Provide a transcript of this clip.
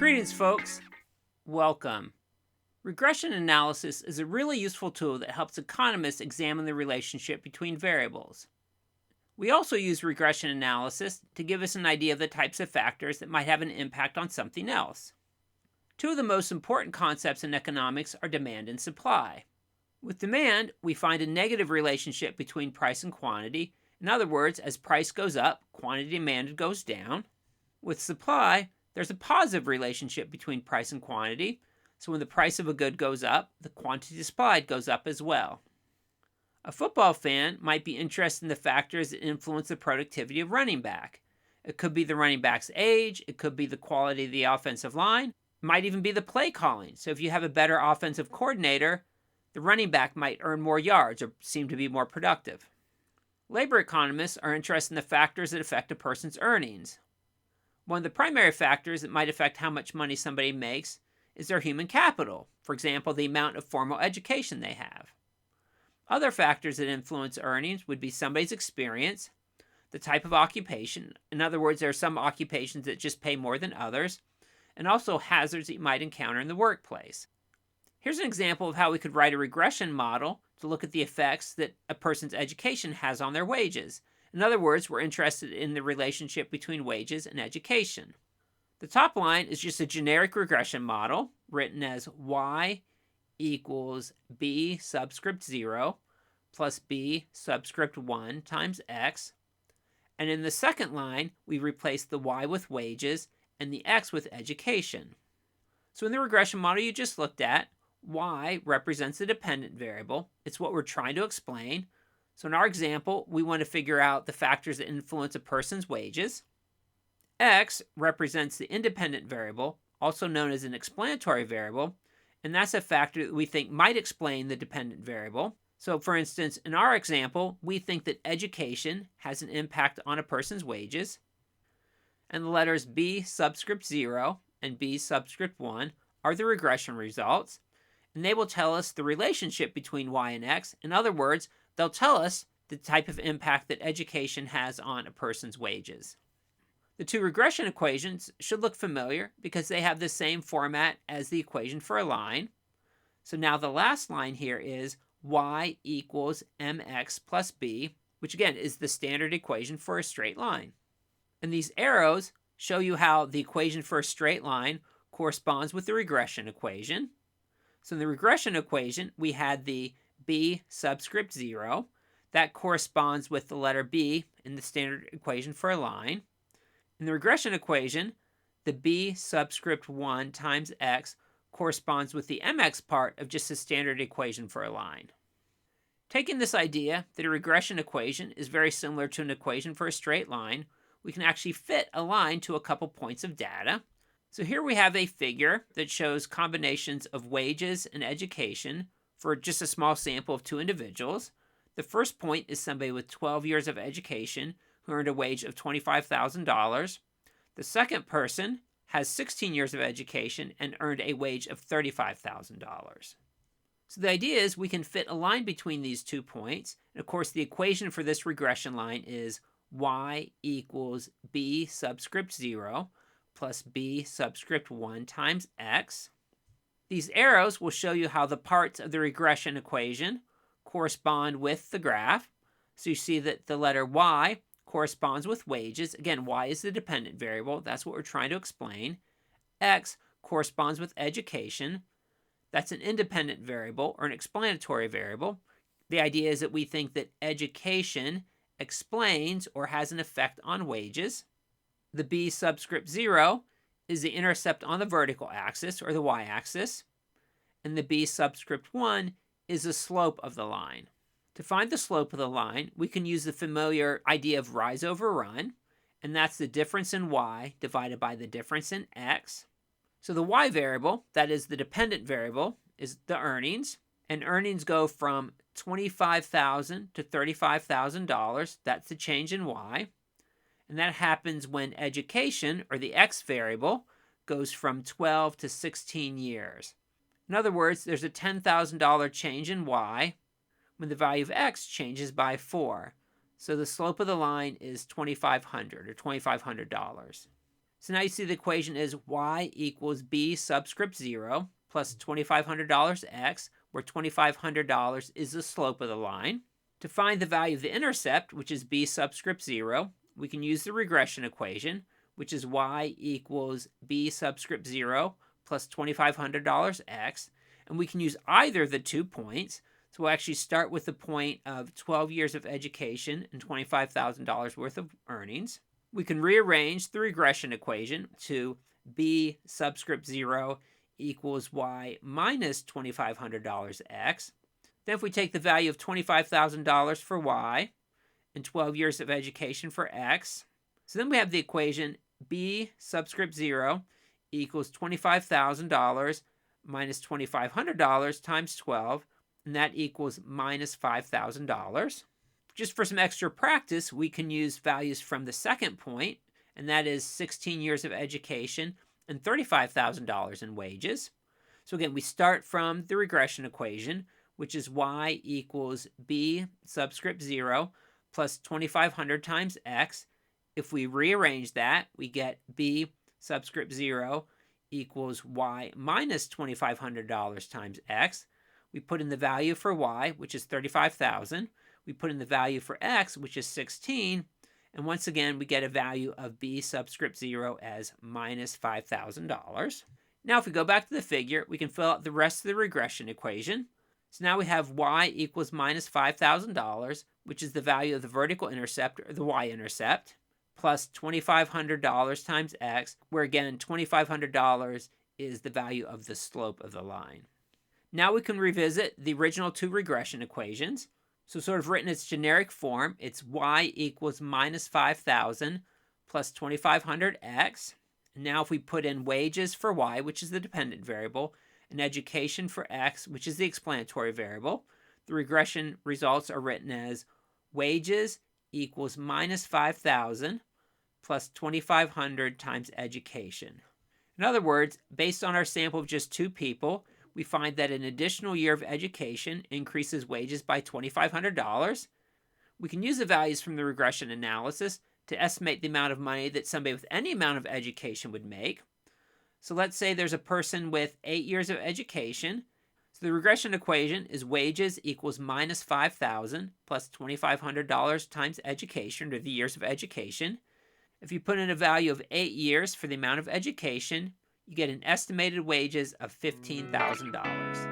Greetings, folks. Welcome. Regression analysis is a really useful tool that helps economists examine the relationship between variables. We also use regression analysis to give us an idea of the types of factors that might have an impact on something else. Two of the most important concepts in economics are demand and supply. With demand, we find a negative relationship between price and quantity. In other words, as price goes up, quantity demanded goes down. With supply, there's a positive relationship between price and quantity. So when the price of a good goes up, the quantity supplied goes up as well. A football fan might be interested in the factors that influence the productivity of running back. It could be the running back's age, it could be the quality of the offensive line, it might even be the play calling. So if you have a better offensive coordinator, the running back might earn more yards or seem to be more productive. Labor economists are interested in the factors that affect a person's earnings. One of the primary factors that might affect how much money somebody makes is their human capital, for example, the amount of formal education they have. Other factors that influence earnings would be somebody's experience, the type of occupation. In other words, there are some occupations that just pay more than others, and also hazards that you might encounter in the workplace. Here's an example of how we could write a regression model to look at the effects that a person's education has on their wages. In other words, we're interested in the relationship between wages and education. The top line is just a generic regression model written as y equals b subscript 0 plus b subscript 1 times x. And in the second line, we replace the y with wages and the x with education. So in the regression model you just looked at, y represents the dependent variable. It's what we're trying to explain. So in our example, we want to figure out the factors that influence a person's wages. X represents the independent variable, also known as an explanatory variable, and that's a factor that we think might explain the dependent variable. So for instance, in our example, we think that education has an impact on a person's wages. And the letters b subscript 0 and b subscript 1 are the regression results, and they will tell us the relationship between y and x. In other words, they'll tell us the type of impact that education has on a person's wages. The two regression equations should look familiar because they have the same format as the equation for a line. So now the last line here is y equals mx plus b, which again is the standard equation for a straight line. And these arrows show you how the equation for a straight line corresponds with the regression equation. So in the regression equation, we had the b subscript 0. That corresponds with the letter b in the standard equation for a line. In the regression equation, the b subscript 1 times x corresponds with the mx part of just the standard equation for a line. Taking this idea that a regression equation is very similar to an equation for a straight line, we can actually fit a line to a couple points of data. So here we have a figure that shows combinations of wages and education for just a small sample of two individuals. The first point is somebody with 12 years of education who earned a wage of $25,000. The second person has 16 years of education and earned a wage of $35,000. So the idea is we can fit a line between these 2 points. And of course, the equation for this regression line is y equals b subscript 0 plus b subscript 1 times x. These arrows will show you how the parts of the regression equation correspond with the graph. So you see that the letter y corresponds with wages. Again, y is the dependent variable. That's what we're trying to explain. X corresponds with education. That's an independent variable or an explanatory variable. The idea is that we think that education explains or has an effect on wages. The b subscript 0 is the intercept on the vertical axis or the y-axis. And the b subscript 1 is the slope of the line. To find the slope of the line, we can use the familiar idea of rise over run, and that's the difference in y divided by the difference in x. So the y variable, that is the dependent variable, is the earnings, and earnings go from $25,000 to $35,000. That's the change in y. And that happens when education, or the x variable, goes from 12 to 16 years. In other words, there's a $10,000 change in y when the value of x changes by 4. So the slope of the line is $2,500 or $2,500. So now you see the equation is y equals b subscript 0 plus $2,500 x, where $2,500 is the slope of the line. To find the value of the intercept, which is b subscript 0, we can use the regression equation, which is y equals b subscript 0 plus $2,500 x, and we can use either of the 2 points. So we'll actually start with the point of 12 years of education and $25,000 worth of earnings. We can rearrange the regression equation to b subscript 0 equals y minus $2,500 x. Then if we take the value of $25,000 for y and 12 years of education for x, so then we have the equation b subscript 0 equals $25,000 minus $2,500 times 12, and that equals minus $5,000. Just for some extra practice, we can use values from the second point, and that is 16 years of education and $35,000 in wages. So again, we start from the regression equation, which is y equals b subscript 0 plus 2,500 times x. If we rearrange that, we get b subscript 0 equals y minus $2,500 times x. We put in the value for y, which is 35,000. We put in the value for x, which is 16, and once again, we get a value of b subscript 0 as minus $5,000. Now, if we go back to the figure, we can fill out the rest of the regression equation. So now we have y equals minus $5,000, which is the value of the vertical intercept, or the y-intercept, plus $2,500 times x, where again, $2,500 is the value of the slope of the line. Now we can revisit the original 2 regression equations. So sort of written in its generic form, it's y equals minus 5,000 plus 2,500 x. And now if we put in wages for y, which is the dependent variable, and education for x, which is the explanatory variable, the regression results are written as wages equals minus 5,000 plus 2,500 times education. In other words, based on our sample of just 2 people, we find that an additional year of education increases wages by $2,500. We can use the values from the regression analysis to estimate the amount of money that somebody with any amount of education would make. So let's say there's a person with 8 years of education. So the regression equation is wages equals minus 5,000 plus $2,500 times education, or the years of education. If you put in a value of 8 years for the amount of education, you get an estimated wages of $15,000.